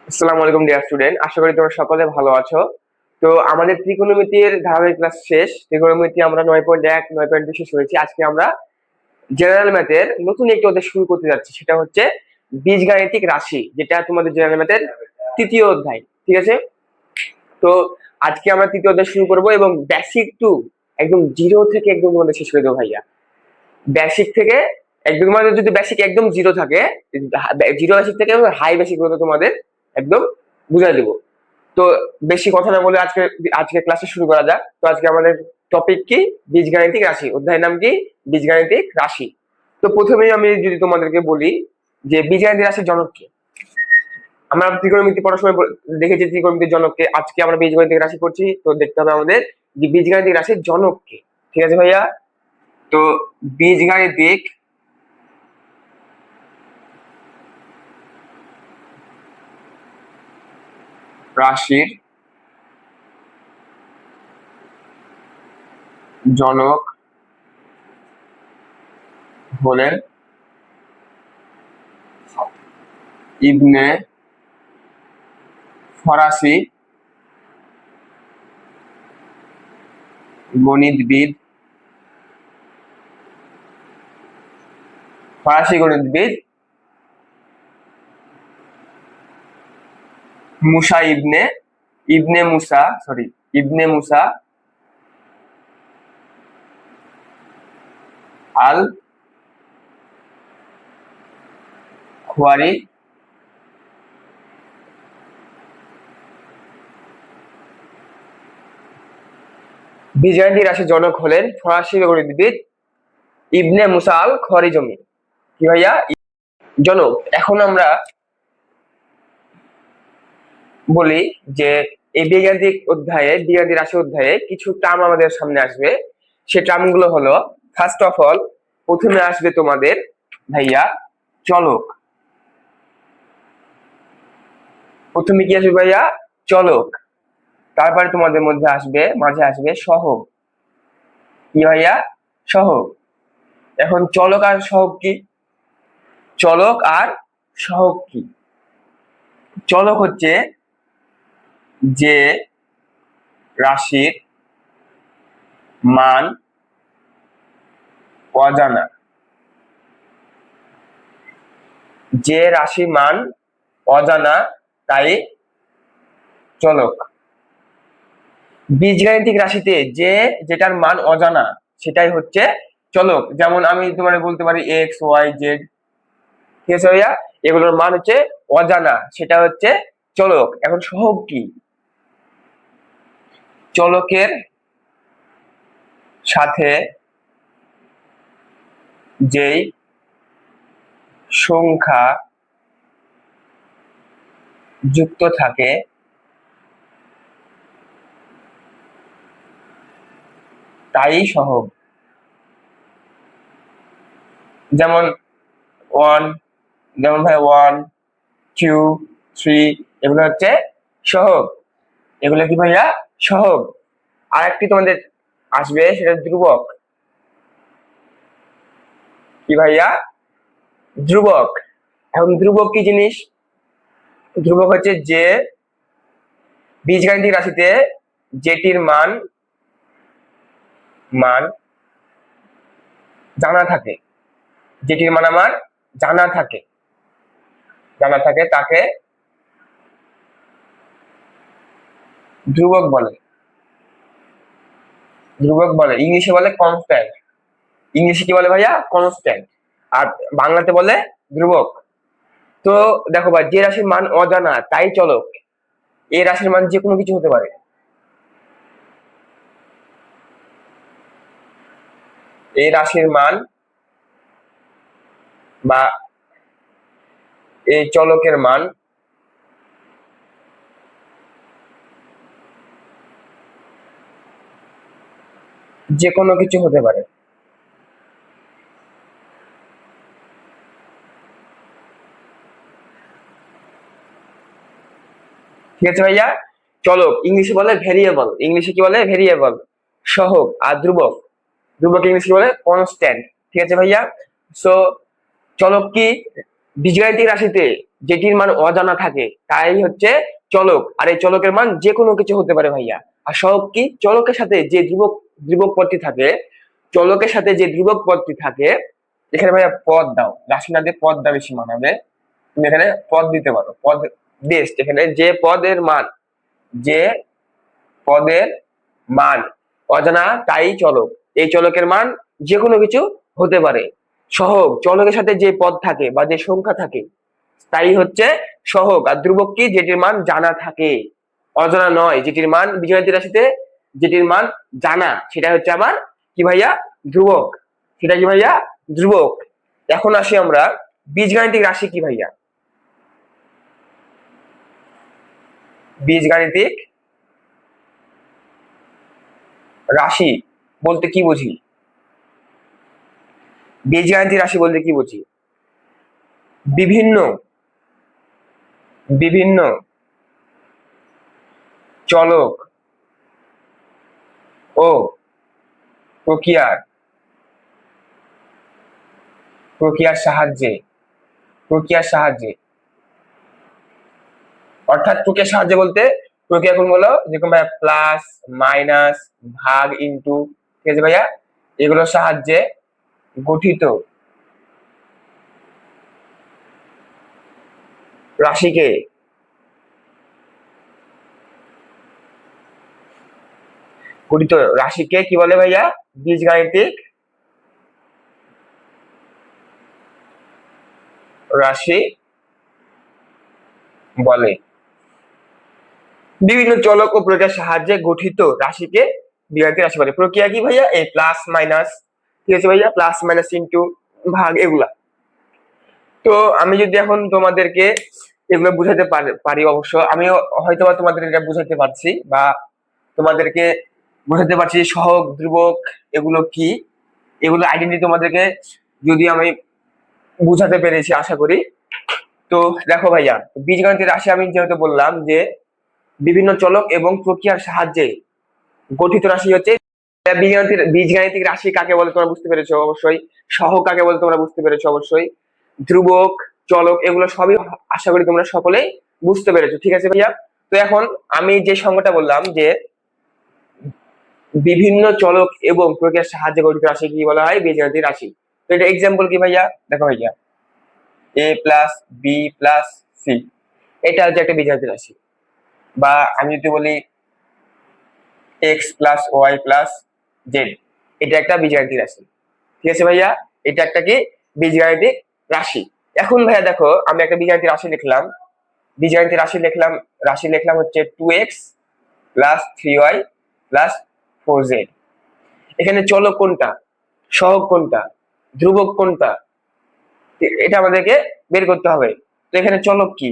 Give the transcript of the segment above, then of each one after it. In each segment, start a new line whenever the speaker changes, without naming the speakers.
আসসালামু আলাইকুম dear student, আশা করি তোমরা সকলে ভালো আছো। তো আমাদের ত্রিকোণমিতির ধারাবাহিক ক্লাস শেষ। ত্রিকোণমিতি আমরা 9.1 9.2 শেষ হয়েছি। আজকে আমরা জেনারেল ম্যাথের নতুন একটি অধ্যায় শুরু করতে যাচ্ছি, সেটা হচ্ছে বীজগাণিতিক রাশি, যেটা তোমাদের জেনারেল ম্যাথের তৃতীয় অধ্যায়। ঠিক আছে? তো আজকে আমরা তৃতীয় অধ্যায় শুরু করব এবং বেসিক টু একদম জিরো থেকে একদম তোমাদের শেষ করে দেবো ভাইয়া। বেসিক থেকে একদম, তোমাদের যদি বেসিক একদম জিরো থাকে, জিরো বেসিক থেকে হাই বেসিক পর্যন্ত তোমাদের একদম বুঝাই দেবো। তো বেশি কথা না বলে আজকে আজকে ক্লাসে শুরু করা যাক। তো আজকে আমাদের টপিক কি? বীজগাণিতিক রাশি। অধ্যায়ের নাম কি? বীজগাণিতিক রাশি। তো প্রথমেই আমি যদি তোমাদেরকে বলি যে বীজগাণিতিক রাশির জনক কে। আমরা ত্রিকোণমিতি পড়ার সময় দেখেছি ত্রিকোণমিতির জনককে। আজকে আমরা বীজগাণিতিক রাশি করছি, তো দেখতে হবে আমাদের যে বীজগাণিতিক রাশির জনক কে। ঠিক আছে ভাইয়া? তো বীজগাণিতিক রাশির জনক হলেন ইবনে ফরাসি গণিতবিদ, ফরাসি গণিতবিদ মুসা ইবনে ইবনে মুসা সরি ইবনে মুসা আল খোয়ারি বীজগাণিতিক রাশির জনক হলেন ফরাসি গণিতবিদ ইবনে মুসা আল খওয়ারিজমি। কি ভাইয়া? জনক। এখন আমরা বলি যে এই বীজগাণিতিক রাশি অধ্যায়ে কিছু টার্ম আমাদের সামনে আসবে। সে টার্ম গুলো হলো, ফার্স্ট অফ অল প্রথমে আসবে তোমাদের ভাইয়া চলক। প্রথমে কি আসবে ভাইয়া? চলক। তারপরে তোমাদের মাঝে আসবে সহগ। কি ভাইয়া? সহগ। এখন চলক আর সহগ কি? চলক আর সহগ কি? চলক হচ্ছে যে রাশির মান অজানা, যে রাশির মান অজানা তাই চলক। বীজগাণিতিক রাশিতে যেটার মান অজানা সেটাই হচ্ছে চলক। যেমন আমি তোমার বলতে পারি এক্স ওয়াই জেড। ঠিক আছে ভাইয়া? এগুলোর মান হচ্ছে অজানা, সেটা হচ্ছে চলক। এখন সহগ কি? চলকের সাথে যেই সংখ্যা যুক্ত থাকে তাই সহগ। যেমন ওয়ান, যেমন ভাই 1 2 3, এগুলো হচ্ছে সহগ। এগুলো কি ভাইয়া? সহগ। আর একটি তোমাদের আসবে, সেটা ধ্রুবক। কি ভাইয়া? ধ্রুবক। এখন ধ্রুবক কি জিনিস? ধ্রুবক হচ্ছে যে বীজগাণিতিক রাশিতে যেটির মান মান জানা থাকে, যেটির মান আমার জানা থাকে তাকে ধ্রুবক বলে। ইংলিশে বলে কনস্ট্যান্ট। ইংলিশে কি বলে ভাইয়া? কনস্ট্যান্ট। আর বাংলাতে বলে ধ্রুবক। তো দেখো ভাই, যে রাশির মান অজানা তাই চলক। এই রাশির মান যে কোনো কিছু হতে পারে। এই রাশির মান বা এই চলকের মান যে কোনো কিছু হতে পারে। ঠিক আছে ভাইয়া? চলক ইংলিশে বলে ভেরিয়েবল। ইংলিশে কি বলে? ভেরিয়েবল। সহগ আর ধ্রুবক ইংলিশে বলে কনস্ট্যান্ট। ঠিক আছে ভাইয়া? সো চলক কি? বীজগাণিতিক রাশিতে যেটির মান অজানা থাকে তাই হচ্ছে চলক। আর এই চলকের মান যে কোনো কিছু হতে পারে ভাইয়া। আর সহগ কি? চলকের সাথে যে ধ্রুবক পদটি থাকে, চলকের সাথে যে ধ্রুবক পদটি থাকে, এখানে ভাইয়া পদ দাও, রাশি না দিয়ে পদ দাও, বেশি মানাবে। তুমি এখানে পদ দিতে পারো, পদ বেস্ট। এখানে যে পদের মান অজানা তাই চলক। এই চলকের মান যে কোনো কিছু হতে পারে। সহগ, চলকের সাথে যে পদ থাকে বা যে সংখ্যা থাকে তাই হচ্ছে সহগ। আর ধ্রুবক কি? যেটির মান জানা থাকে, অজানা নয়। যেটির মান বীজগণিত রাশিতে যেটির মান জানা, সেটা হচ্ছে আমার কি ভাইয়া? ধ্রুবক। সেটা কি ভাইয়া? ধ্রুবক। এখন আসি আমরা বীজগাণিতিক রাশি কি ভাইয়া? বীজগাণিতিক রাশি বলতে কি বুঝি? বীজগাণিতিক রাশি বলতে কি বুঝি? বিভিন্ন বিভিন্ন চলক ও প্রক্রিয়ার প্রক্রিয়ার সাহায্যে প্রক্রিয়ার সাহায্যে অর্থাৎ প্রক্রিয়ার সাহায্যে বলতে প্রক্রিয়া কোনগুলো? যেরকম ভাইয়া প্লাস, মাইনাস, ভাগ, ইনটু, ঠিক আছে ভাইয়া? এগুলোর সাহায্যে গঠিত রাশিকে কি বলে ভাইয়া? বীজগাণিতিক রাশি বলে। বিভিন্ন চলক ও প্রক্রিয়ার সাহায্যে গঠিত রাশিকে বীজগাণিতিক রাশি বলে। প্রক্রিয়া কি ভাইয়া? এই প্লাস মাইনাস, ঠিক আছে ভাইয়া? প্লাস মাইনাস, ইনটু, ভাগ, এগুলা। তো আমি যদি এখন তোমাদেরকে এগুলো বুঝাতে পারি, অবশ্য আমি হয়তো তোমাদের এটা বুঝাতে পারছি, বা তোমাদেরকে বুঝাতে পারছি সহগ, ধ্রুবক এগুলো কি, এগুলো আইডেন্টিটি তোমাদেরকে যদি আমি বুঝাতে পেরেছি আশা করি। তো দেখো ভাইয়া, বীজগণিতের রাশি আমি যেহেতু বললাম যে বিভিন্ন চলক এবং প্রক্রিয়ার সাহায্যে গঠিত রাশি হচ্ছে বীজগাণিতিক রাশি। কাকে বলে তোমরা বুঝতে পেরেছো অবশ্যই। সহগ কাকে বলে তোমরা বুঝতে পেরেছো অবশ্যই। ধ্রুবক, চলক এগুলো সবই আশা করি তোমরা সকলেই বুঝতে পেরেছো, ঠিক আছে ভাইয়া? তো এখন আমি যে সংজ্ঞাটা বললাম যে বিভিন্ন চলক এবং প্রক্রিয়ার সাহায্যে গঠিত রাশি কি বলা হয়? বীজগাণিতিক রাশি। তো এটা এক্সাম্পল কি ভাইয়া? দেখো ভাইয়া, a plus B plus C, এটা হচ্ছে একটা বীজগাণিতিক রাশি। বা আমি যদি বলি X plus Y plus Z, এটা একটা বীজগাণিতিক রাশি, ঠিক আছে ভাইয়া? এটা একটা কি? বীজগাণিতিক রাশি। এখন ভাইয়া দেখো, আমি একটা বীজগাণিতিক রাশি লিখলাম। রাশি লিখলাম হচ্ছে 2x plus 3y plus 4z। এখানে চলক কোনটা, সহগ কোনটা, ধ্রুবক কোনটা, এটা আমাদেরকে বের করতে হবে। তো এখানে চলক কি?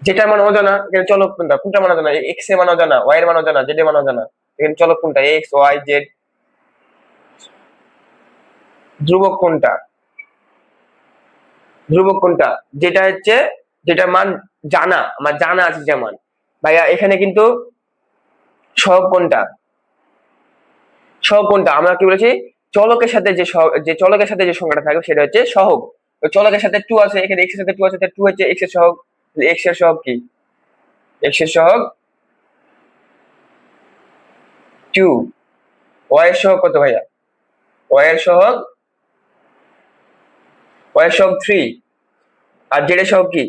যেটা মান অজানা, এখানে চলক কোনটা? কোনটা মান অজানা? এক্স এর মান অজানা, ওয়াই এর মান অজানা, জেড এর মান অজানা। এখানে চলক কোনটা? X, Y, Z. ধ্রুবক কোনটা? যেটা হচ্ছে যেটা মান জানা, আমার জানা আছে যেমন। ভাইয়া এখানে কিন্তু সহগ কোনটা? আমরা কি বলেছি? চলকের সাথে যে সংখ্যাটা থাকবে সেটা হচ্ছে সহগ। তো চলকের সাথে 2 আছে, এখানে এক্স এর সাথে 2 আছে, 2 হচ্ছে এক্স এর সহগ। এক্স এর সহগ কি? এক্স এর সহগ 2। ওয়াই এর সহগ কত ভাইয়া? ওয়াই এর সহগ 3। আর জেড এর সহগ কি?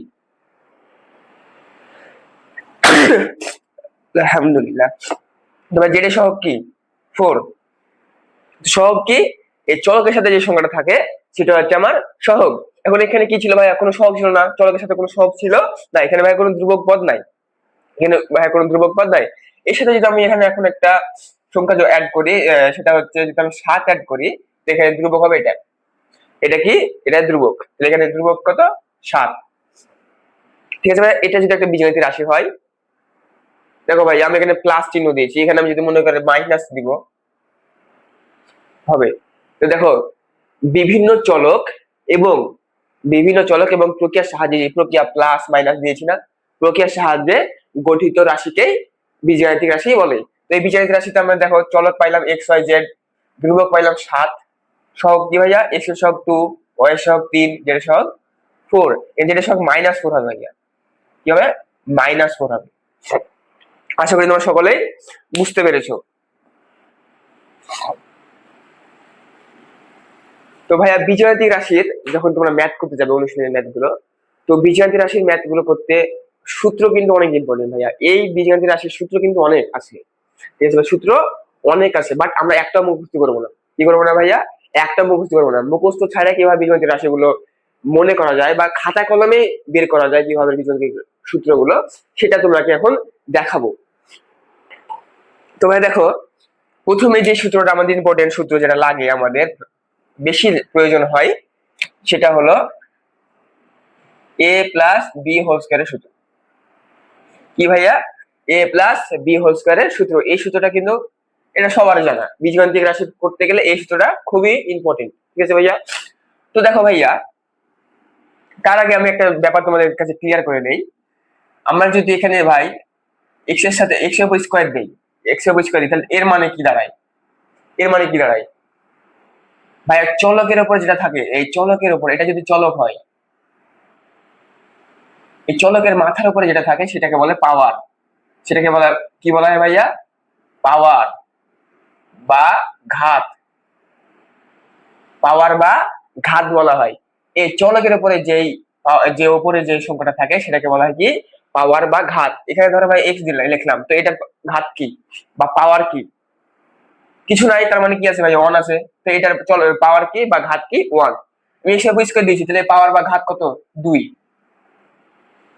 আলহামদুলিল্লাহ। তোমার জেড এর সহগ কি? 4। সহগ কি? এই চলকের সাথে যে সংখ্যাটা থাকে সেটা হচ্ছে আমার সহগ। এখন এখানে কি ছিল ভাই? কোনো সহগ ছিল না, চলকের সাথে কোনো সহগ ছিল না। এখানে ভাই কোনো ধ্রুবক পদ নাই, এর সাথে যদি আমি এখানে এখন একটা সংখ্যা অ্যাড করি, সেটা হচ্ছে যদি আমি 7 অ্যাড করি, এখানে ধ্রুবক হবে এটা। এটা কি? এটা ধ্রুবক। এখানে ধ্রুবক কত? 7, ঠিক আছে ভাই? এটা যদি একটা বীজগাণিতিক রাশি হয়, দেখো ভাই আমি এখানে প্লাস চিহ্ন দিয়েছি, এখানে আমি যদি মনে করি মাইনাস দিব, হবে। তো দেখো, বিভিন্ন চলক এবং প্রক্রিয়ার সাহায্যে, প্রক্রিয়া প্লাস মাইনাস দিয়েছি না, প্রক্রিয়ার সাহায্যে গঠিত রাশিকেই বীজগাণিতিক রাশি বলে। তো এই বীজগাণিতিক রাশিতে আমরা দেখো চলক পাইলাম এক্স ওয়াই জেড, ধ্রুবক পাইলাম 7, সহগ কি ভাইয়া? এক্স এর সহগ 2, ওয়াই এর সহগ 3, জেড এর সহগ 4, এর যেটা সব -4 হবে ভাইয়া, কি হবে -4 হবে। আশা করি তোমরা সকলেই বুঝতে পেরেছো। তো ভাইয়া বীজগাণিতিক রাশির যখন তোমরা ম্যাথ করতে যাবে, অনুশীলনী ম্যাথ গুলো, তো বীজগাণিতিক রাশির ম্যাথ গুলো করতে সূত্র কিন্তু অনেক ইম্পর্টেন্ট ভাইয়া। এই বীজগাণিতিক রাশির সূত্র কিন্তু অনেক আছে, ঠিক আছে, সূত্র অনেক আছে, বাট আমরা একটা মুখস্থ করবো না। কি করবো না ভাইয়া? একটা মুখস্থ করবো না। মুখস্থ ছাড়া কিভাবে বীজগাণিতিক রাশিগুলো মনে করা যায় বা খাতা কলমে বের করা যায় কিভাবে বীজগাণিতিক সূত্রগুলো, সেটা তোমাকে এখন দেখাবো। তো ভাই দেখো, প্রথমে যে সূত্রটা আমাদের ইম্পর্টেন্ট সূত্র, যেটা লাগে আমাদের বেশি প্রয়োজন হয়, সেটা হলো a প্লাস বি হোল স্কয়ারের সূত্র। কি ভাইয়া? a প্লাস বি হোল স্কয়ারের সূত্র। এই সূত্রটা কিন্তু এটা সবার জানা, বীজগাণিতিক রাশি করতে গেলে এই সূত্রটা খুবই ইম্পর্টেন্ট, ঠিক আছে ভাইয়া? তো দেখো ভাইয়া, তার আগে আমি একটা ব্যাপার তোমাদের কাছে ক্লিয়ার করে নেই। আমরা যদি এখানে ভাই এক্স এর সাথে এক্স এর উপর স্কয়ার দেই, এক্স এর উপর স্কয়ার দিই, তাহলে এর মানে কি দাঁড়ায়? এর মানে কি দাঁড়ায় ভাইয়া? চলকের উপর যেটা থাকে, এই চলকের উপর, এটা যদি চলক হয়, এই চলকের মাথার উপরে যেটা থাকে সেটাকে বলে পাওয়ার। সেটাকে বলা, কি বলা হয় ভাইয়া? পাওয়ার বা ঘাত। পাওয়ার বা ঘাত বলা হয়। এই চলকের উপরে যে উপরে যে সংখ্যাটা থাকে সেটাকে বলা হয় কি? পাওয়ার বা ঘাত। এখানে ধরো ভাই এক্স দিলাম, লিখলাম, তো এটা ঘাত কি বা পাওয়ার কি? কিছু নাই, তার মানে কি আছে ভাই? 1 আছে। তো এটার পাওয়ার কি বা ঘাত কি? 1। আমি এসে বুঝ করে দিয়েছি, তাহলে পাওয়ার বা ঘাত কত? 2।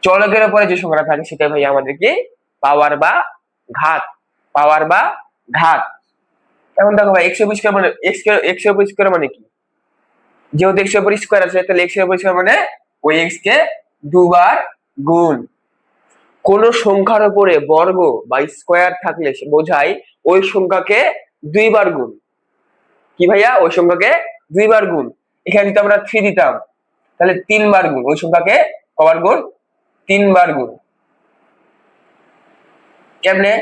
চলকের উপরে যে সংখ্যাটা থাকে সেটা ভাই আমাদেরকে পাওয়ার বা ঘাত, পাওয়ার বা ঘাত। এখন দেখো ভাই, এক্স এর উপর স্কয়ার মানে এক্স এর উপর স্কয়ার মানে কি? যেহেতু এক্স এর উপর স্কয়ার আছে, তাহলে এক্স এর উপর স্কয়ার মানে ওই এক্স কে দুবার গুণ। কোন সংখ্যার উপরে বর্গ বা স্কয়ার থাকলে সে বোঝায় ওই সংখ্যাকে দুইবার গুণ। কি ভাইয়া? ওই সংখ্যাকে দুইবার গুণ। এখানে যদি আমরা 3 দিতাম, তাহলে 3 বার গুণ। ওই সংখ্যাকে কবার গুণ? 3 বার গুণ। কেমনে?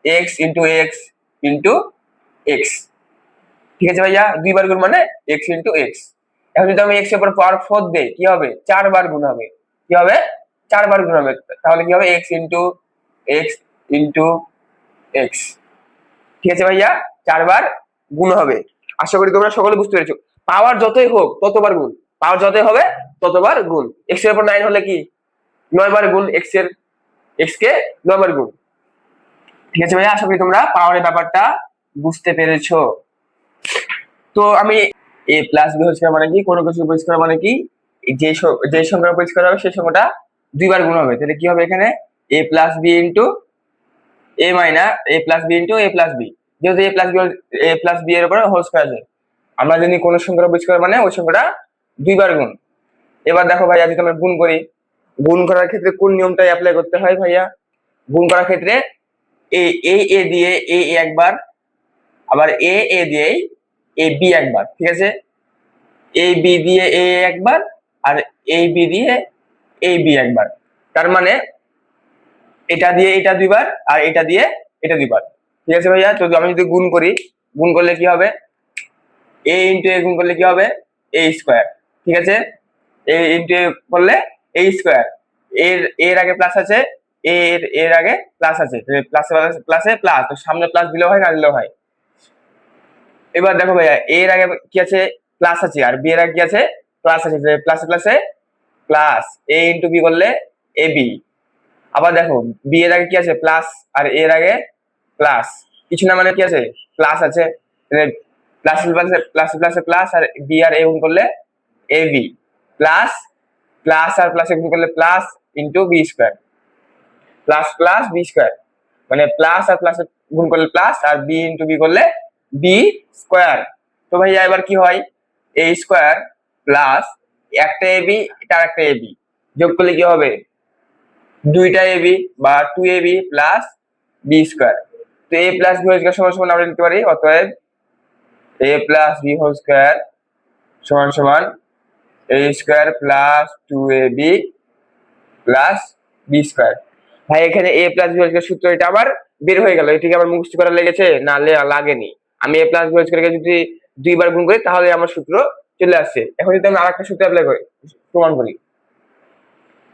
X into x into x, ঠিক আছে ভাইয়া? দুইবার গুণ মানে এক্স ইন্টু এক্স। এখন যদি আমি এক্স এর উপর পাওয়ার 4 দেই, কি হবে? 4 বার গুণ হবে। কি হবে? 4 বার গুণ হবে। তাহলে কি হবে? X into x into x, ঠিক আছে ভাইয়া? 4 বার গুণ হবে। আশা করি তোমরা সকলে বুঝতে পেরেছো। পাওয়ার যতই হোক ততবার গুণ, পাওয়ার যতই হবে ততবার গুণ। এক্স এর উপর 9 হলে কি? 9 বার গুণ এক্স কে 9 বার গুণ, ঠিক আছে ভাইয়া? আশা করি তোমরা পাওয়ারের ব্যাপারটা বুঝতে পেরেছো। তো আমি এ প্লাস বি হোল স্কয়ার মানে কি? কোনো কিছু উপর স্কয়ার মানে কি? যে সংখ্যার উপর স্কয়ার হবে সেই সংখ্যাটা দুইবার গুণ হবে। তাহলে কি হবে এখানে? A plus B into A minus A plus B into A plus B. যেহেতু এ প্লাস বি এর উপর হোল স্কয়ার আছে, আমরা যদি কোনো সংখ্যার উপর স্কয়ার মানে ওই সংখ্যাটা দুইবার গুণ। এবার দেখো ভাইয়া, যদি আমরা গুণ করি, গুণ করার ক্ষেত্রে কোন নিয়মটা অ্যাপ্লাই করতে হয় ভাইয়া? গুণ করার ক্ষেত্রে এ দিয়ে এ একবার, আবার এ দিয়ে এ বি একবার, ঠিক আছে? এ বি দিয়ে এ একবার, আর এ বি দিয়ে এ বি একবার। তার মানে এটা দিয়ে এটা দুইবার, আর এটা দিয়ে এটা দুইবার, ঠিক আছে ভাইয়া? তো আমি যদি গুণ করি, গুণ করলে কি হবে? এ ইন্টু এ গুণ করলে কি হবে? এ স্কয়ার, ঠিক আছে? এ ইন্টু এ করলে এ স্কয়ার। এর আগে প্লাস আছে, এর আগে প্লাস আছে, প্লাসে প্লাসে প্লাস, তো সামনে প্লাস দিলেও হয়, না দিলেও হয়। এবার দেখো ভাইয়া, এর আগে কি আছে? প্লাস আছে, আর বি এর আগে কি আছে? প্লাস আছে, প্লাসে প্লাসে প্লাস। এ ইন্টু বি করলে এ বি। আবার দেখো, বি এর আগে কি আছে? প্লাস, আর এর আগে প্লাস। কিছু না মানে কি আছে? প্লাস আছে, প্লাস প্লাসে প্লাস প্লাসে প্লাস, আর বি আর এ গুণ করলে এ বি প্লাস, প্লাস আর প্লাসে গুণ করলে plus into B square, plus plus B square, মানে প্লাস আর প্লাসে গুণ করলে প্লাস, আর বি ইন্টু বি করলে বি স্কয়ার। তো ভাইয়া এবার কি হয়? এ স্কয়ার প্লাস একটা এবি, এটা একটা এবি, যোগ করলে কি হবে? দুইটা এবি বা 2ab প্লাস বি স্কয়ার। তো a plus B whole square সমান সমান আমরা লিখতে পারি, অতএব a plus B whole square সমান সমান a square plus 2ab plus B square. ভাই এখানে a plus B whole square সূত্র এটা আবার বের হয়ে গেল। এটাকে আবার মুখস্থ করা লেগেছে? না, লাগেনি। আমি a প্লাস বি হোল স্কয়ারকে যদি দুইবার গুণ করি তাহলে আমার সূত্র চলে আসছে। এখন যদি আমি আরেকটা সূত্র অ্যাপ্লাই করি, প্রমাণ করি,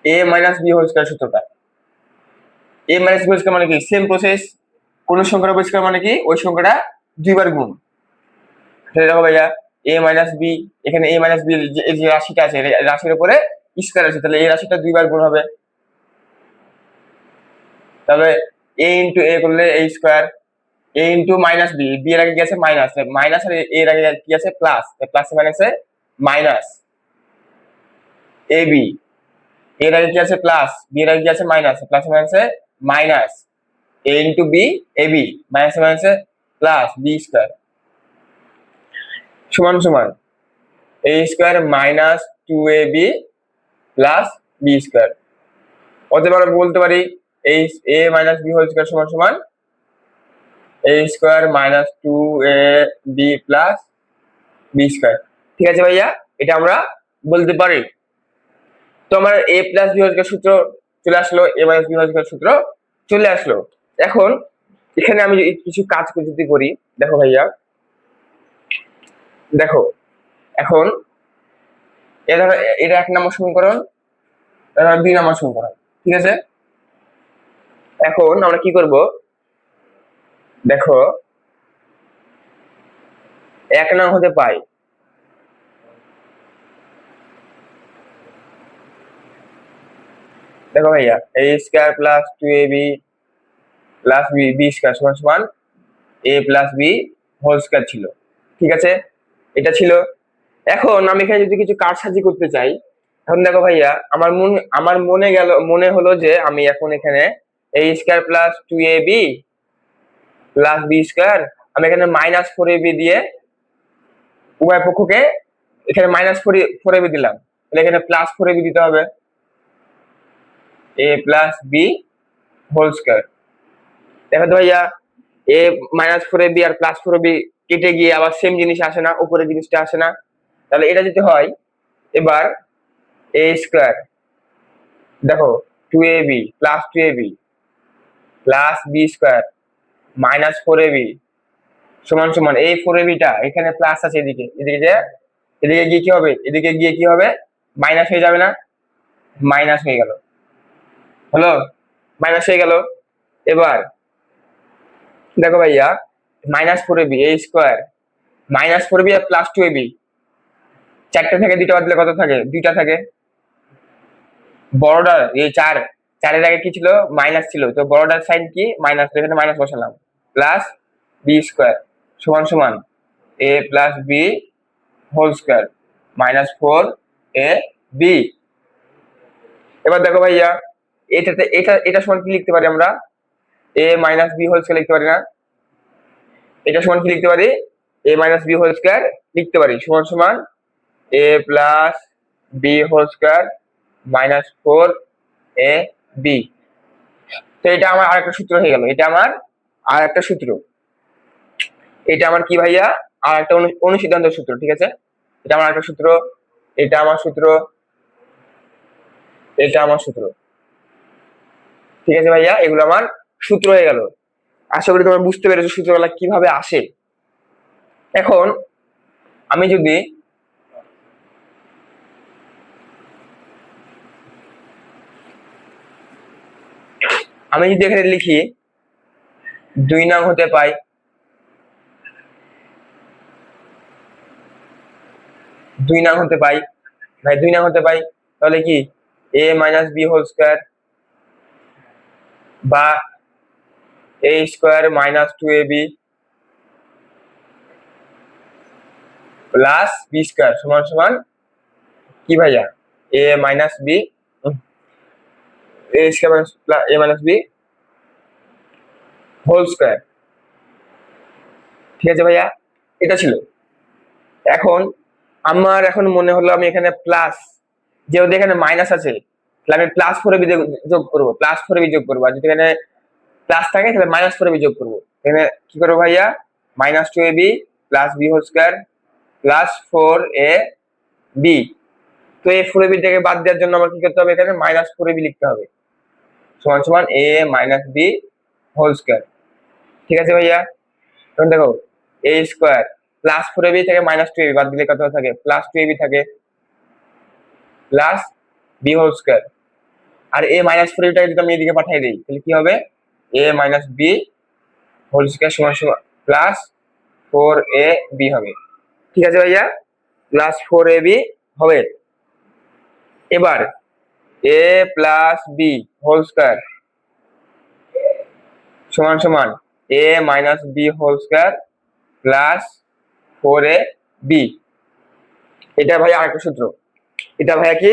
এ মাইনাস বি হোল স্কয়ার সূত্রটা। এ মাইনাস বি হোল স্কয়ার মানে কি, সেম প্রসেস, কোন সংখ্যাটা পরিষ্কার মানে কি ওই সংখ্যাটা দুইবার গুণ। দেখো ভাইয়া এ মাইনাস বি, এখানে এ মাইনাস বি যে রাশিটা আছে রাশির উপরে স্কয়ার আছে, তাহলে এই রাশিটা দুইবার গুণ হবে। তাহলে এ ইন্টু এ করলে এ স্কয়ার, এ ইন্টু মাইনাস বি, বি এর আগে কি আছে মাইনাস, মাইনাস আর এর আগে কি আছে প্লাস, প্লাস মাইনাসে মাইনাস এ বি, এর আগে কি আছে প্লাস, বি এর আগে কি আছে মাইনাস, প্লাস মাইনাসে minus A into B A B, minus মাইনাসে প্লাস বি স্কয়ার সমান সমান a square minus two A B plus B square. অতএব আমরা বলতে পারি এই এ মাইনাস বি হোল স্কয়ার সমান সমান a square minus two A B plus B square. ঠিক আছে ভাইয়া, এটা আমরা বলতে পারি। তো আমার এ প্লাস বি হোল স্কয়ার সূত্র চলে আসলো, এ মাইনাস বি হোল স্কয়ার সূত্র চলে আসলো। এখন এখানে আমি কিছু কাজ যদি করি, দেখো ভাইয়া, দেখো এখন এটা 1 নম্বর সমীকরণ, এটা 2 নম্বর সমীকরণ, ঠিক আছে। এখন আমরা কি করব, দেখো 1 নং হতে পাই, দেখো ভাইয়া A square plus two A B plus B B square সমান সমান এ প্লাস বি হোল স্কয়ার ছিল, ঠিক আছে, এটা ছিল। এখন আমি এখানে যদি কিছু কারসাজি করতে চাই, এখন দেখো ভাইয়া আমার মনে হলো যে আমি এখন এখানে এ square plus two A B plus B square, আমি এখানে মাইনাস ফোর এ বি দিয়ে উভয় পক্ষকে এখানে মাইনাস ফোর এ বি দিলাম, তাহলে এখানে প্লাস ফোর এ বি দিতে হবে, A plus B whole square. দেখো তো ভাইয়া এ minus four A B R plus four A B কেটে গিয়ে আবার সেম জিনিস আসে না, উপরের জিনিসটা আসে না, তাহলে এটা যদি হয় এবার এ স্কয়ার, দেখো two A B plus two A B plus B square minus four A B সমান সমান এই ফোর এ বিটা এখানে প্লাস আছে, এদিকে এদিকে যে এদিকে গিয়ে কি হবে, এদিকে গিয়ে কি হবে মাইনাস হয়ে যাবে না, মাইনাস হয়ে গেল, হলো মাইনাস হয়ে গেল। এবার দেখো ভাইয়া minus four A B A square minus four B R plus two A B, চারটা থেকে দুইটা বাদ দিলে কত থাকে, দুইটা থাকে। বড়টার এই চারের আগে কি ছিল মাইনাস ছিল, তো বড়টার সাইন কি মাইনাস, এখানে মাইনাস বসালাম, প্লাস বি স্কোয়ার সমান সমান এ plus B whole square minus four A B. এবার দেখো ভাইয়া এটাতে এটা সমান কি লিখতে পারি আমরা, A minus B whole square লিখতে পারি না, এটা সমান কি লিখতে পারি, A minus B whole square লিখতে পারি সমান সমান এ plus B whole square minus four A B. তো এটা আমার আরেকটা সূত্র হয়ে গেল, এটা আমার আর একটা সূত্র, এটা আমার কি ভাইয়া আর একটা অনুসিদ্ধান্ত সূত্র, ঠিক আছে, এটা আমার একটা সূত্র, এটা আমার সূত্র, এটা আমার সূত্র, ঠিক আছে ভাইয়া, এগুলো আমার সূত্র হয়ে গেল। আশা করি তোমরা বুঝতে পেরেছো সূত্রগুলো কিভাবে আসে। এখন আমি যদি এখানে লিখি 2 নং হতে পাই, 2 নং হতে পাই ভাই, 2 নং হতে পাই, তাহলে কি এ মাইনাস বি হোল স্কোয়ার বা এ square minus two A B plus B square সমান সমান কি ভাইয়া এ minus B A square A minus B whole square, ঠিক আছে ভাইয়া, এটা ছিল। এখন আমার এখন মনে হলো আমি এখানে প্লাস, যেহেতু এখানে মাইনাস আছে তাহলে আমি প্লাস ফোর বি যোগ করবো, প্লাস ফোর বি যোগ করবো, আর যদি এখানে প্লাস থাকে তাহলে মাইনাস ফোর বি যোগ করবো। এখানে কি করবো ভাইয়া minus two A B plus B whole square plus four A B. তো এই ফোর এ বি থেকে বাদ দেওয়ার জন্য আমার কি করতে হবে, এখানে মাইনাস ফোর এ বি লিখতে হবে সমান সমান এ মাইনাস বি হোল স্কোয়ার, ঠিক আছে ভাইয়া। এখন দেখো A square plus four A B থেকে মাইনাস টু এ বি বাদ দিলে কত থাকে, প্লাস টু এ বি থাকে প্লাস বি হোল স্কোয়ার আর a মাইনাস 4ab যদি আমি এদিকে পাঠিয়ে দিই তাহলে কি হবে a minus b whole square সমান সমান প্লাস 4ab হবে। ঠিক আছে ভাইয়া, প্লাস 4ab হবে। এবার a plus b whole square সমান সমান a minus b whole square plus 4ab। এটা ভাই আরেকটা সূত্র, এটা ভাইয়া কি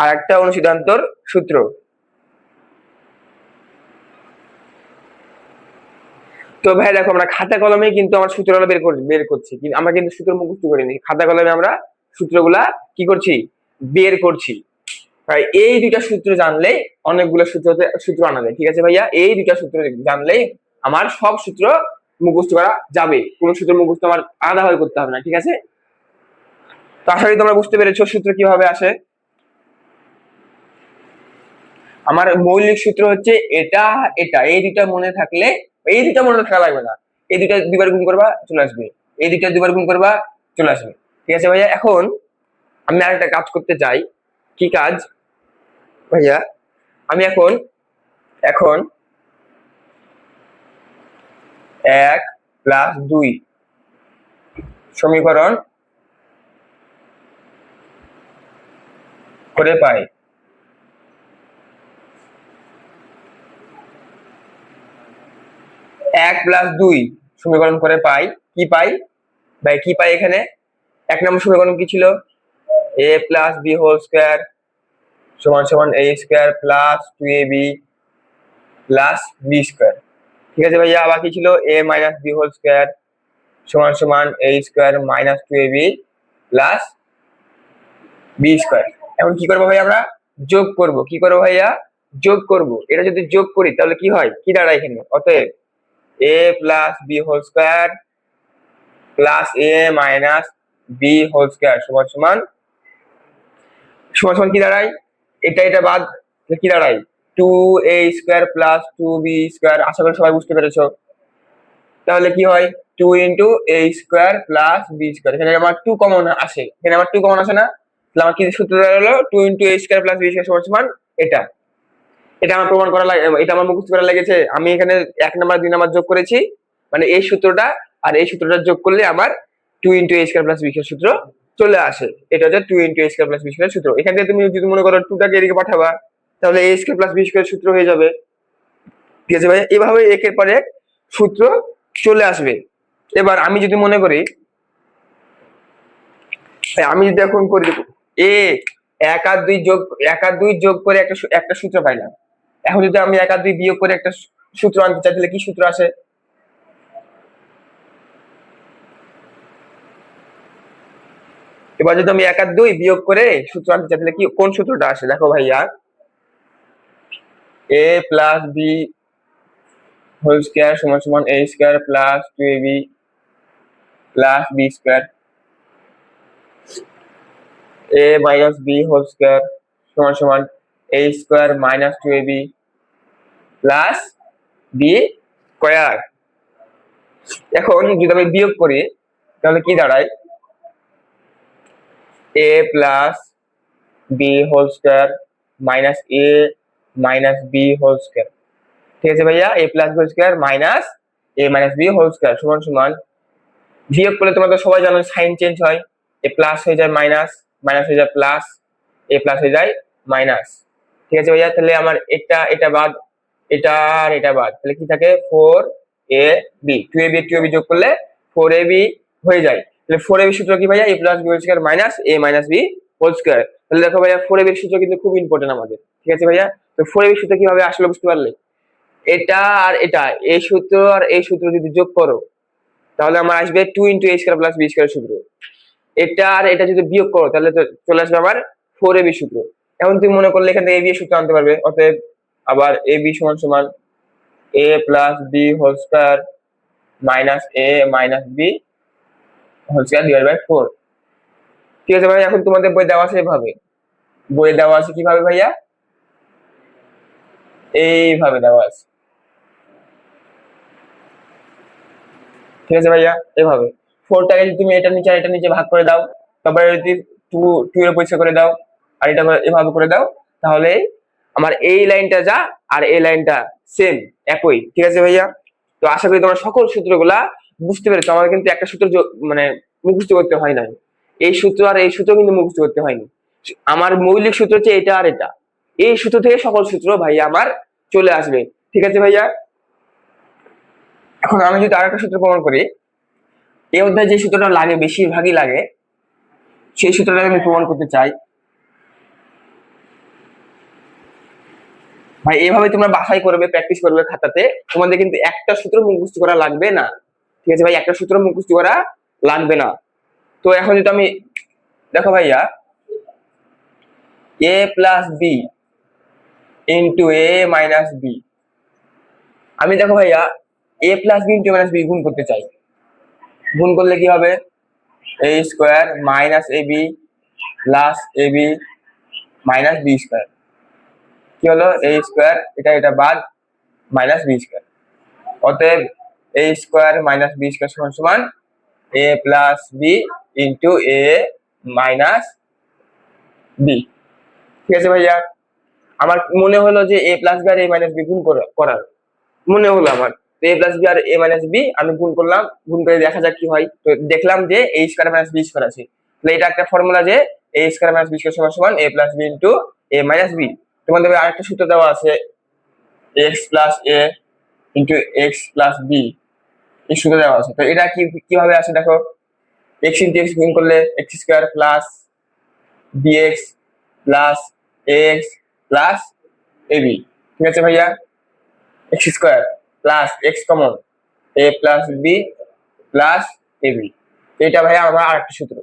আরেকটা অনুসিদ্ধান্তর সূত্র। তো ভাই দেখো আমরা খাতা কলমে কিন্তু আমার সূত্রগুলো বের করছি, কিন্তু আমরা কিন্তু সূত্র মুখস্থ করিনি, খাতা কলমে আমরা সূত্রগুলা কি করছি বের করছি। ভাই এই দুইটা সূত্র জানলে অনেকগুলো সূত্র আনা যায়। ঠিক আছে ভাইয়া, এই দুইটা সূত্র জানলে আমার সব সূত্র মুখস্থ করা যাবে, কোন সূত্র মুখস্থ আমার আলাদাভাবে করতে হবে না। ঠিক আছে, তো আশা করি তোমরা বুঝতে পেরেছো সূত্র কিভাবে আসে। আমার মৌলিক সূত্র হচ্ছে এটা এটা, এই দুইটা মনে থাকলে, এই দুইটা মনে থাকা লাগবে না, এই দুইটা দুইবার গুণ করবা চলে আসবে, এই দুইটা দুইবার গুণ করবা চলে আসবে। ঠিক আছে ভাইয়া, এখন আমি আরেকটা কাজ করতে চাই। কি কাজ ভাইয়া? আমি এখন এখন 1 প্লাস 2 সমীকরণ করে পাই। 1 প্লাস 2 সমীকরণ করে পাই, কি পাই ভাই? কি পাই এখানে? 1 নম্বর সমীকরণ কি ছিল? a plus b whole square সমান সমান a square plus 2ab plus b square. ঠিক আছে ভাইয়া, আবার কি ছিল? a minus b whole square সমান সমান a square minus 2ab plus b square. এখন কি করবো ভাই? আমরা যোগ করব। কি করবো ভাইয়া? যোগ করব। এটা যদি যোগ করি তাহলে কি হয়, কি দাঁড়ায় এখানে? অতএব a plus b whole square plus a minus b whole square সমান সমান কি দাঁড়ায়? এটা এটা বাদ কি দাঁড়ায়? 2a square plus 2b square. আশা করি সবাই বুঝতে পেরেছো। তাহলে কি হয়? 2 into a square plus b square. এখানে আমার 2 কমন আসে, এখানে আমার 2 কমন আসে না? তাহলে আমার কি সূত্র দাঁড়ালো? 2 into a square plus b square সমান সমান এটা। এটা আমার প্রমাণ করা লাগে, এটা আমার মুখস্থ করা লেগেছে। আমি এখানে 1 নাম্বার 2 নাম্বার যোগ করেছি, মানে এই সূত্রটা আর এই সূত্রটা যোগ করলে আমার 2 into a square plus b square সূত্র চলে আসে। এটা হচ্ছে 2 into a square plus b square সূত্র। এখান থেকে তুমি যদি মনে করো 2 টাকে এদিকে পাঠাবা তাহলে a square plus b square সূত্র হয়ে যাবে। ঠিক আছে ভাই, এভাবে একের পর এক সূত্র চলে আসবে। এবার আমি যদি মনে করি, আমি যদি এখন করি a 1 আর 2 যোগ 1 আর 2 যোগ করে একটা সূত্র পাইলাম। এখন যদি আমি 1 আর 2 বিয়োগ করে একটা সূত্র আনতে চাই তাহলে কি সূত্র আসে? এবার যদি আমি 1 আর 2 বিয়োগ করে সূত্র আনতে চাই তাহলে কি কোন সূত্রটা আসে? দেখো ভাইয়া, a plus b whole square সমান সমান a square plus 2ab plus b square, a minus b whole square সমান সমান a square minus 2ab plus b square. এখন যদি আমি বিয়োগ করি তাহলে কি দাঁড়ায়? a plus b whole square minus a minus b whole square. ঠিক আছে ভাইয়া, a plus b whole square minus a minus b whole square সমান সমান, বিয়োগ করলে তোমরা তো সবাই জানো সাইন চেঞ্জ হয়, a প্লাস হয়ে যায় মাইনাস, মাইনাস হয়ে যায় প্লাস, a প্লাস হয়ে যায় মাইনাস। ঠিক আছে ভাইয়া, তাহলে আমার এটা বাদ, এটা আর এটা বাদ, তাহলে কি থাকে? 4ab 2ab যোগ করলে 4ab হয়ে যায়। তাহলে 4ab সূত্র কি ভাইয়া? a plus b whole square minus a minus b whole square. তাহলে দেখো ভাইয়া 4ab সূত্র কিন্তু খুব ইম্পর্টেন্ট আমাদের। ঠিক আছে ভাইয়া, তো 4ab সূত্র কিভাবে আসলে বুঝতে পারলে? এটা আর এটা, এই সূত্র আর এই সূত্র যদি যোগ করো তাহলে আমার আসবে 2 into a square plus b square সূত্র। এটা আর এটা যদি বিয়োগ করো তাহলে তো চলে আসবে আমার 4ab সূত্র। এখন তুমি মনে করলে এখান থেকে ab এর সূত্র আনতে পারবে। অতএব আবার ab সমান সমান a plus b whole square minus a minus b whole square divide by 4। ঠিক আছে ভাই, এখন তোমাদের বই দেওয়া আছে এভাবে, বই দেওয়া আছে কিভাবে ভাইয়া? এইভাবে দেওয়া আছে। ঠিক আছে ভাইয়া, এভাবে 4টাকে যদি তুমি এটা নিচে ভাগ করে দাও, তারপরে যদি 2 এর পরিষ্কার করে দাও আর এটা এভাবে করে দাও, তাহলে আমার এই লাইনটা যা আর এই লাইনটা সেম, একই, ঠিক আছে ভাইয়া? তো আশা করি তোমরা সকল সূত্রগুলা বুঝতে পেরেছো। আমার কিন্তু একটা সূত্র মানে মুখস্থ করতে হয় নাই, এই সূত্র আর এই সূত্র কিন্তু মুখস্থ করতে হয়নি। আমার মৌলিক সূত্র হচ্ছে এটা আর এটা, এই সূত্র থেকে সকল সূত্র ভাইয়া আমার চলে আসবে, ঠিক আছে ভাইয়া? এখন আমি যদি আরেকটা সূত্র প্রমাণ করি, এই অধ্যায়ে যে সূত্রটা লাগে বেশিরভাগই লাগে, সেই সূত্রটা আমি প্রমাণ করতে চাই। ভাই এভাবে তোমরা বাসায় করবে, প্র্যাকটিস করবে খাতাতে, তোমাদের কিন্তু একটা সূত্র মুখস্থ করা লাগবে না, ঠিক আছে ভাই? একটা সূত্র মুখস্থ করা লাগবে না। তো এখন যদি আমি দেখো ভাইয়া, a plus B into A minus B, আমি দেখো ভাইয়া a plus B into minus B গুণ করতে চাই। গুণ করলে কি হবে? a square minus A B plus A B minus B square. কি হলো? a স্কোয়ার, এটা বাদ, মাইনাস বি স্কোয়ার। অতএব a square minus B square সমান সমান a plus B into A minus B, ঠিক আছে ভাইয়া? আমার মনে হলো যে a plus B R A minus B গুণ করার মনে হলো আমার, এ প্লাস বি আর এ মাইনাস বি আমি গুণ করলাম, গুণ করে দেখা যাক কি হয়। তো দেখলাম যে a square minus B square আছে, তাহলে এটা একটা ফর্মুলা যে a square minus B square সমান সমান a plus B into A minus B. তোমাদের আরেকটা সূত্র দেওয়া আছে, এক্স প্লাস এ ইন্টু এক্স প্লাস বি, এই সূত্র দেওয়া আছে। তো এটা কিভাবে আসে দেখো, এক্স ইন্টু এক্স গুণ করলে X square plus BX plus X plus AB, ঠিক আছে ভাইয়া? X square plus X common A plus B plus AB, এটা ভাইয়া আমার আরেকটা সূত্র।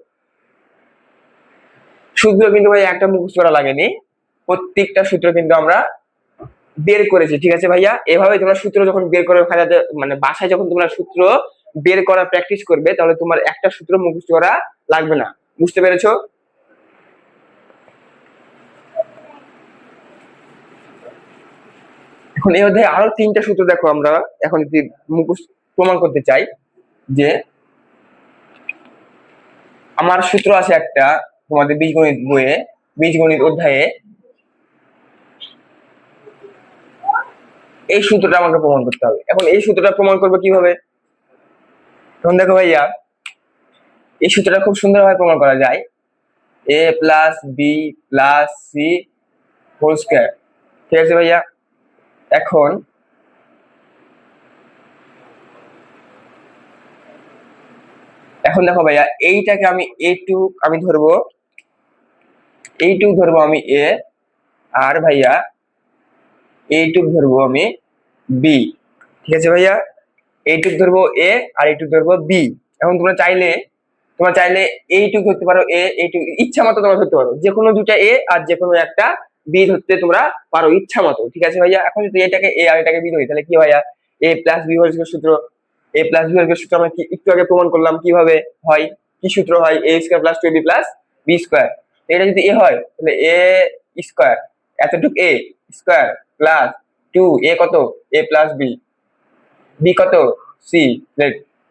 সূত্র কিন্তু ভাই একটা মুখস্থ করা লাগেনি, প্রত্যেকটা সূত্র কিন্তু আমরা বের করেছি, ঠিক আছে ভাইয়া? এভাবে তোমরা সূত্র যখন বের করে খাতাতে মানে বাসায় যখন তোমরা সূত্র বের করা প্র্যাকটিস করবে, তাহলে তোমার একটা সূত্র মুখস্থ করা লাগবে না, বুঝতে পেরেছো? এখন এই অধ্যায়ে আরো 3টা সূত্র দেখো, আমরা এখন যদি মুখস্থ প্রমাণ করতে চাই যে আমার সূত্র আছে একটা তোমাদের বীজগণিত বইয়ে, বীজগণিত অধ্যায়ে, এই সূত্রটা আমাকে প্রমাণ করতে হবে। এখন এই সূত্রটা প্রমাণ করবো কিভাবে? এখন দেখো ভাইয়া, এই সূত্রটা খুব সুন্দরভাবে প্রমাণ করা যায়, A plus B plus C whole square, ঠিক আছে ভাইয়া? এখন দেখো ভাইয়া, এইটাকে আমি আমি ধরবো, এইটুক ধরবো আমি এ, আর ভাইয়া এইটুক ধরবো আমি বি, ঠিক আছে ভাইয়া? এইটুক ধরবো এ আর এইটুক ধরবো বি। এখন তোমরা চাইলে এইটুক ধরতে পারো এ, এইটুক ইচ্ছা মতো তোমরা ধরতে পারো, যে কোনো দুটা এ আর যে কোনো একটা বি ধরতে তোমরা পারো ইচ্ছা মতো, ঠিক আছে ভাইয়া? এখন যদি এটাকে এ আর এটাকে বি ধরি, তাহলে কি ভাইয়া? এ প্লাস বি হোল স্কয়ার সূত্র, এ প্লাস বি হোল স্কয়ার সূত্র আমরা একটু আগে প্রমাণ করলাম কিভাবে হয়, কি সূত্র হয়? A square plus 2b plus B square. এটা যদি এ হয় তাহলে এ স্কয়ার এতটুক এ স্কয়ার প্লাস 2 এ কত? এ প্লাস বি, বি কত? C,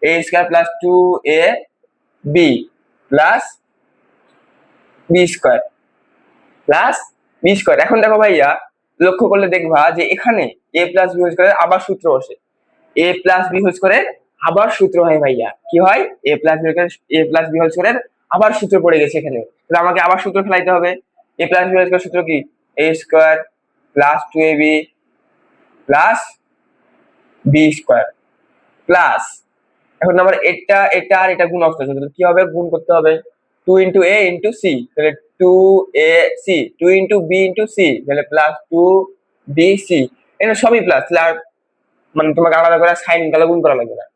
A square plus 2 A B plus B square plus B square. এখন দেখো ভাইয়া, লক্ষ্য করলে দেখবা যে এখানে এ প্লাস বি হোল স্কয়ারের আবার সূত্র আসে, এ প্লাস বি হোল স্কয়ারের আবার সূত্র হয় ভাইয়া, কি হয়? এ প্লাস বি হোল স্কয়ারের আবার সূত্র পড়ে গেছে এখানে, তাহলে আমাকে আবার সূত্র ফেলাইতে হবে। A plus B whole square সূত্র কি? A square plus 2ab plus B square plus, এখন আমার এটা আর এটা গুণ অবস্থা আছে, তাহলে কি হবে? গুণ করতে হবে 2 ইন্টু এ ইন্টু সি, তাহলে 2ac 2 into B into C, তাহলে প্লাস 2bc, এটা সবই প্লাস, তাহলে আর মানে তোমাকে আলাদা করে সাইন গুলো গুণ করা লাগবে না,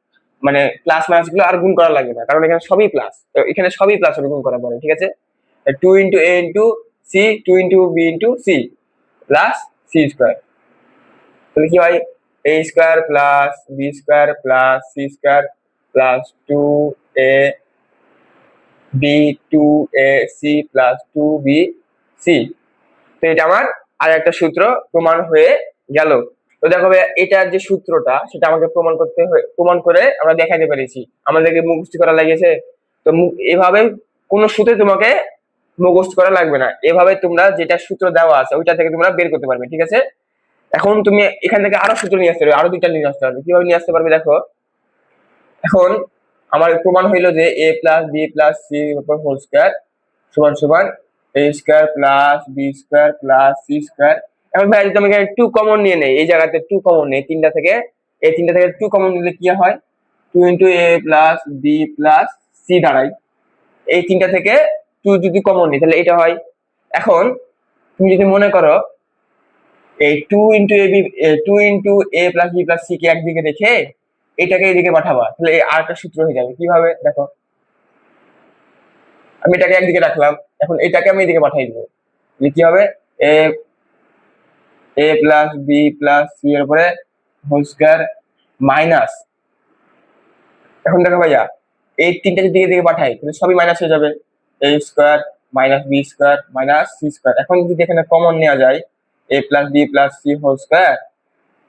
মানে প্লাস মাইনাস গুলো আর গুণ করা লাগবে না, কারণ এখানে সবই প্লাস, তো এখানে সবই প্লাস হবে গুণ করা পরে, ঠিক আছে? 2 into A into C 2 into B into C plus C square, তাহলে কি হয়? A square plus B square plus C square plus 2a B 2ac plus 2bc। তো এটা আমার আর একটা সূত্র প্রমাণ হয়ে গেল। তো দেখো ভাই, এটার যে সূত্রটা সেটা আমাকে প্রমাণ করে আমরা দেখাইতে পেরেছি, আমাদেরকে মুখস্থ করা লাগিয়েছে। তো এভাবে কোন সূত্রে তোমাকে মুখস্থ করা লাগবে না, এভাবে তোমরা যেটা সূত্র দেওয়া আছে ওইটা থেকে তোমরা বের করতে পারবে। ঠিক আছে, এখন তুমি এখান থেকে আরো সূত্র নিয়ে আসতে পারবে, আরো দুইটা নিয়ে আসতে পারবে। কিভাবে নিয়ে আসতে পারবে দেখো, এখন আমার প্রমাণ হইলো যে a plus B plus C whole square সমান সমান a square plus B square plus C square. এখন ভাই যদি আমি এখানে 2 কমন নিয়ে নেই, এই জায়গাতে 2 কমন নেই, তিনটা থেকে এই তিনটা থেকে 2 কমন নিলে কি হয়, 2 into A plus B plus C দাঁড়ায়। এই তিনটা থেকে 2 যদি কমন নিই তাহলে এটা হয়। এখন তুমি যদি মনে করো এই 2 into a B 2 into A plus B plus C K একদিকে রেখে এটাকে এইদিকে পাঠাবা, তাহলে এই আরেকটা সূত্র হয়ে যাবে। কিভাবে দেখো, আমি এটাকে একদিকে রাখলাম, এখন এটাকে আমি এদিকে পাঠিয়ে দিব, কি হবে, এ a plus B plus C এর উপরে হোল স্কয়ার মাইনাস, এখন দেখো ভাইয়া এই তিনটা যদি এদিকে পাঠাই তাহলে সবই মাইনাস হয়ে যাবে, A square minus B square minus C square. এখন যদি এখানে কমন নেওয়া যায় A plus B plus C whole square,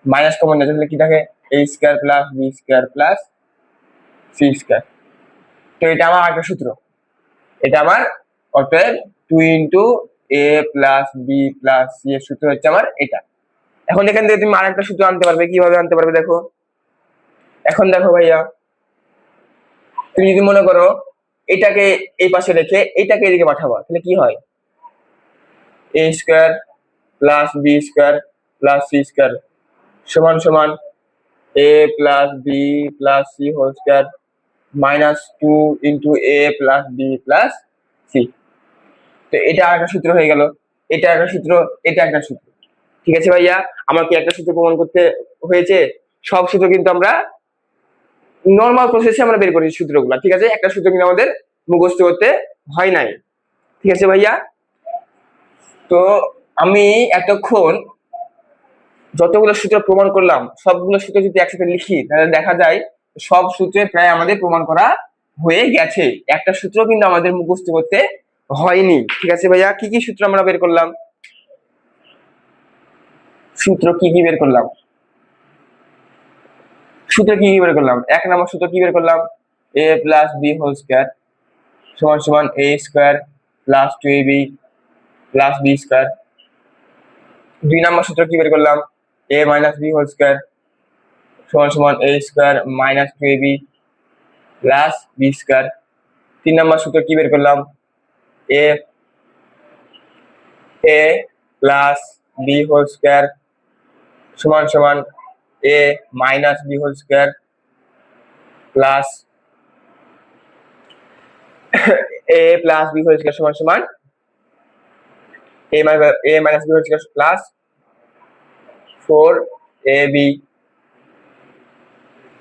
minus common নেওয়া যায় তাহলে কি থাকে, A square plus B square plus C square. তো এটা আমার আরেকটা সূত্র, এটা আমার অতএব 2 into A plus B plus C এর সূত্র হচ্ছে আমার এটা। এখন এখান থেকে তুমি আরেকটা সূত্র আনতে পারবে, কিভাবে আনতে পারবে দেখো, এখন দেখো ভাইয়া তুমি যদি মনে করো এটাকে এই পাশে রেখে এটাকে এদিকে পাঠাবা, তাহলে কি হয়, A square plus B square plus C square সমান সমান এ plus B plus C whole square minus 2 into A plus B plus C. তো এটা একটা সূত্র হয়ে গেল, এটা একটা সূত্র, এটা একটা সূত্র। ঠিক আছে ভাইয়া, আমার কি একটা সূত্র প্রমাণ করতে হয়েছে? সব সূত্র কিন্তু আমরা নর্মাল প্রসেসে আমরা বের করেছি সূত্রগুলো। ঠিক আছে, একটা সূত্র কিন্তু আমাদের মুখস্থ করতে হয় নাই। ঠিক আছে ভাইয়া, তো আমি এতক্ষণ যতগুলো সূত্র প্রমাণ করলাম সবগুলো সূত্র যদি একসাথে লিখি তাহলে দেখা যায় সব সূত্রে প্রায় আমাদের প্রমাণ করা হয়ে গেছে, একটা সূত্র কিন্তু আমাদের মুখস্থ করতে হয়নি। ঠিক আছে ভাইয়া, কি কি সূত্র আমরা বের করলাম, সূত্র কি কি বের করলাম, সূত্র কি কি বের করলাম, এক নম্বর সূত্র কি বের করলাম, a plus B whole square সমান সমান a square plus 2ab plus B square. দুই নম্বর সূত্র কি বের করলাম, a minus B whole square সমান সমান a square minus 2ab plus B square. তিন নম্বর সূত্র কি বের করলাম, a a plus B whole square সমান সমান এ minus B whole square plus a plus B whole square সমান সমান এ minus B whole square plus 4ab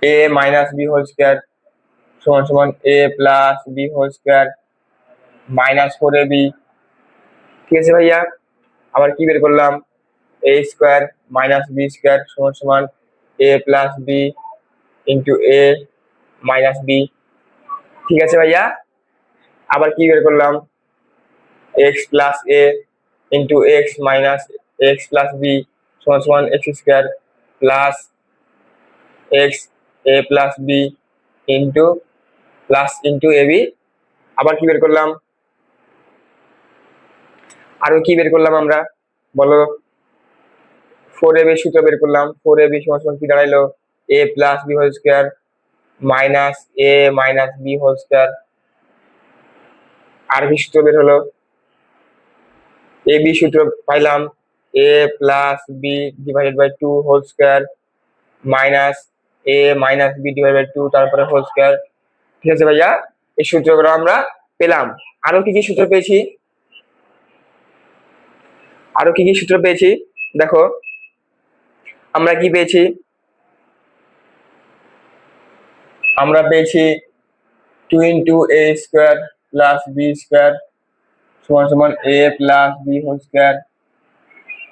a minus B whole square সমান সমান এ plus B whole square minus 4ab। ঠিক আছে ভাইয়া, আবার কি বের করলাম, a square minus B square সমান সমান এ প্লাস বি ইন্টু এ মাইনাস বি। ঠিক আছে ভাইয়া, আবার কি বের করলাম, এক্স প্লাস এ into x minus x plus b সমান সমান x square plus x a plus B into plus into a b. আবার কি বের করলাম, আরো কি বের করলাম আমরা বলো, 4ab সূত্র বের করলাম, 4ab সমান সমান কি দাঁড়াইলো, a plus B whole square minus a minus B whole square. আর কি সূত্র বের হলো, এ বি সূত্র পাইলাম, a plus b divided by 2 whole square minus a minus b divided by 2 তারপরে হোল স্কয়ার। ঠিক আছে ভাইয়া, এই সূত্রগুলো আমরা পেলাম। আরো কি কি সূত্র পেয়েছি, আরো কি কি সূত্র পেয়েছি দেখো, আমরা কি পেয়েছি, আমরা পেয়েছি 2 into a square plus B square সমান সমান এ plus B whole square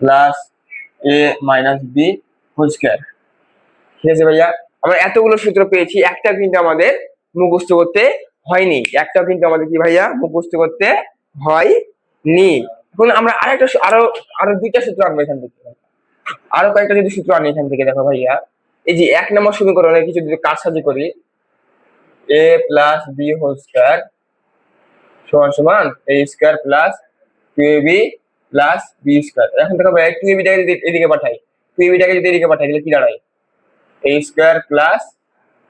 plus a minus B whole square. ঠিক আছে ভাইয়া, আমরা এতগুলো সূত্র পেয়েছি, একটা কিন্তু আমাদের মুখস্থ করতে হয়নি, একটা কিন্তু আমাদের কি ভাইয়া মুখস্থ করতে হয়নি। এখন আমরা আরেকটা আরো আরো দুইটা সূত্র আনবো এখান থেকে, আরো কয়েকটা যদি সূত্র আনি এখান থেকে দেখো ভাইয়া, এই যে এক নম্বর সমীকরণের কিছু যদি কারসাজি করি, এ প্লাস বি হোল স্কয়ার সমান সমান a square plus 2ab plus b square. এখন দেখো ভাই 2ab টাকে যদি এদিকে পাঠাই, 2ab টাকে যদি এদিকে পাঠাই তাহলে কি দাঁড়ায়? a square plus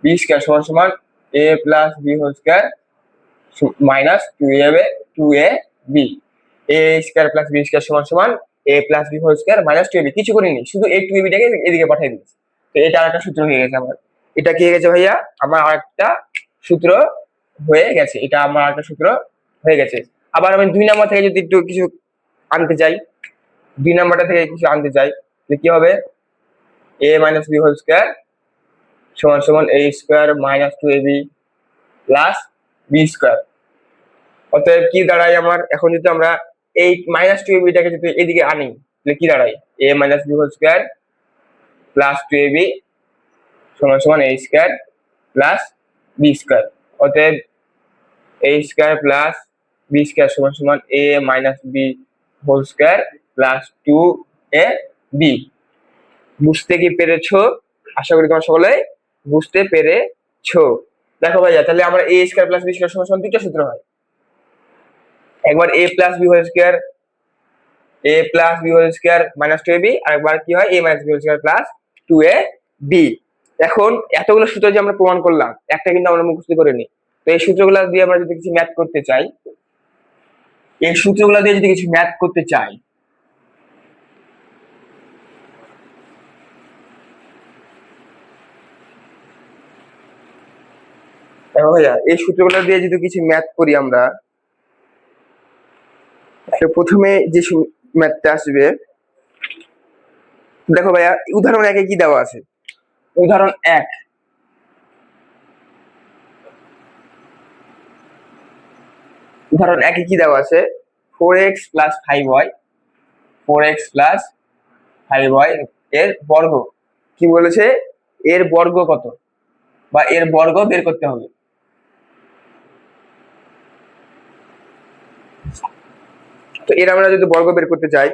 b square সমান সমান a plus b whole square minus 2ab a square plus b square সমান সমান a plus b whole square minus 2ab। কিছু করিনি, শুধু এই 2ab টাকে এদিকে পাঠিয়ে দিয়েছি। তো এটা আরেকটা সূত্র হয়ে গেছে আমার। এটা কি হয়ে গেছে ভাইয়া? আমার আরেকটা সূত্র হয়ে গেছে। এটা আমার আরেকটা সূত্র হয়ে গেছে। আবার আমি 2 নাম্বার থেকে যদি একটু কিছু আনতে চাই, 2 নাম্বারটা থেকে কিছু আনতে চাই, তাহলে কি হবে? a minus b whole square সমান সমান a square minus 2ab plus b square. অতএব কি দাঁড়ায় আমার? এখন যদি আমরা এই মাইনাস 2ab টাকে যদি এদিকে আনি তাহলে কি দাঁড়ায়? a minus b whole square plus 2ab সমান সমান a square plus b square. অতএব a square plus b square সমান সমান a minus b whole square plus 2ab। বুঝতে কি পেরেছো? আশা করি তোমরা সকলে বুঝতে পেরেছো। দেখো ভাইয়া, তাহলে আমরা a square plus b square সমান সমান দুইটা সূত্র হয়। একবার a plus b whole square minus 2ab, আর একবার কি হয় a minus b whole square plus 2ab। এখন এতগুলো সূত্র যে আমরা প্রমাণ করলাম, একটা কিন্তু আমরা মুখস্থ করে নিই। তো এই সূত্রগুলো দিয়ে আমরা যদি কিছু ম্যাথ করতে চাই, দেখো ভাইয়া, এই সূত্রগুলো দিয়ে যদি কিছু ম্যাথ করি আমরা, প্রথমে যে ম্যাথটা আসবে, দেখো ভাইয়া উদাহরণ 1-এ কি দেওয়া আছে? উদাহরণ 1-এ কি দেওয়া আছে? 4x plus 5y, 4x plus 5y এর বর্গ। কি বলেছে? এর বর্গ কত, বা এর বর্গ বের করতে হবে। তো এর আমরা যদি বর্গ বের করতে চাই,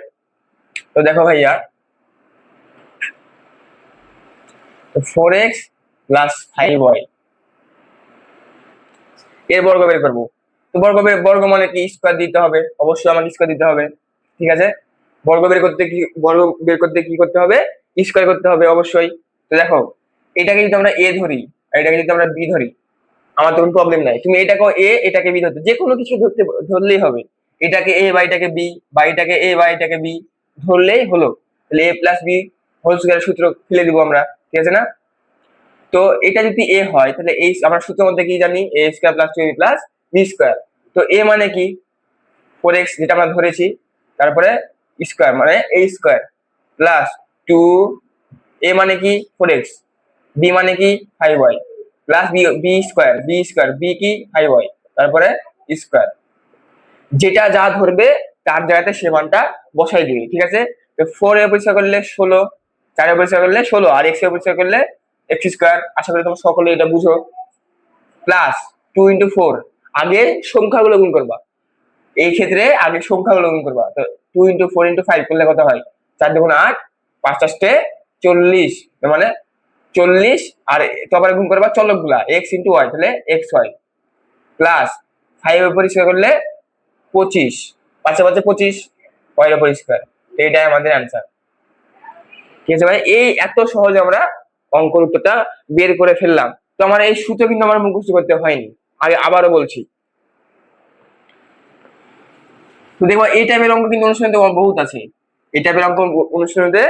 তো দেখো ভাইয়া 4x প্লাস 5y এর বর্গ বের করবো। তো বর্গ মানে কি? স্কয়ার দিতে হবে, অবশ্যই আমাকে স্কয়ার দিতে হবে। ঠিক আছে, বর্গ বের করতে কি করতে হবে? স্কয়ার করতে হবে অবশ্যই। তো দেখো, এটাকে যদি আমরা a ধরি আর এটাকে যদি আমরা b ধরি, আমার তো কোনো প্রবলেম নাই। তুমি এটাকে a এটাকে b ধরতে, যে কোনো কিছু ধরলেই হবে। এটাকে a বা এটাকে b, বা এটাকে a বা এটাকে b ধরলেই হলো। তাহলে a plus b whole square সূত্র ফেলে দিব আমরা, ঠিক আছে না? তো এটা যদি a হয় তাহলে এই আমরা সূত্রের মধ্যে কি জানি? a square plus 2ab plus b square. তো a মানে কি? 4x যেটা আমরা ধরেছি, তারপরে স্কয়ার মানে a স্কয়ার প্লাস 2, a মানে কি? 4x, b মানে কি? 5y plus b square, b কি? 5y, তারপরে স্কয়ার। যেটা যা ধরবে তার জায়গাতে সে মানটা বসাই দিবে, ঠিক আছে? তো 4 এ পরিষ্কার করলে 16, 4 এ পরিষ্কার করলে 16, আর x এ পরিষ্কার করলে x স্কয়ার। আশা করি তোমরা সকলে এটা বুঝো। প্লাস 2 ইনটু 4, আগে সংখ্যাগুলো গুণ করবা। এই ক্ষেত্রে আগে সংখ্যাগুলো গুণ করবা। তো 2 ইনটু 4 ইনটু 5 করলে কত হয়? 4 দুগুণ 8, 5 8 40, মানে 40, আর তারপরে গুণ করবা চলকগুলা x ইনটু y, তাহলে xy প্লাস 5 এর পরিষ্কার করলে 25, 5 এ 25, y এর পরিষ্কার। এইটাই আমাদের অ্যান্সার। ঠিক আছে ভাই, এই এত সহজে আমরা অঙ্কের উত্তরটা বের করে ফেললাম। তো আমার এই সূত্র কিন্তু আমার মুখস্থ করতে হয়নি। আমি আবারও বলছি, তো দেখো এই টাইপের অঙ্ক কিন্তু অনুশীলনীতে বহুত আছে। এই টাইপের অঙ্ক অনুশীলনীতে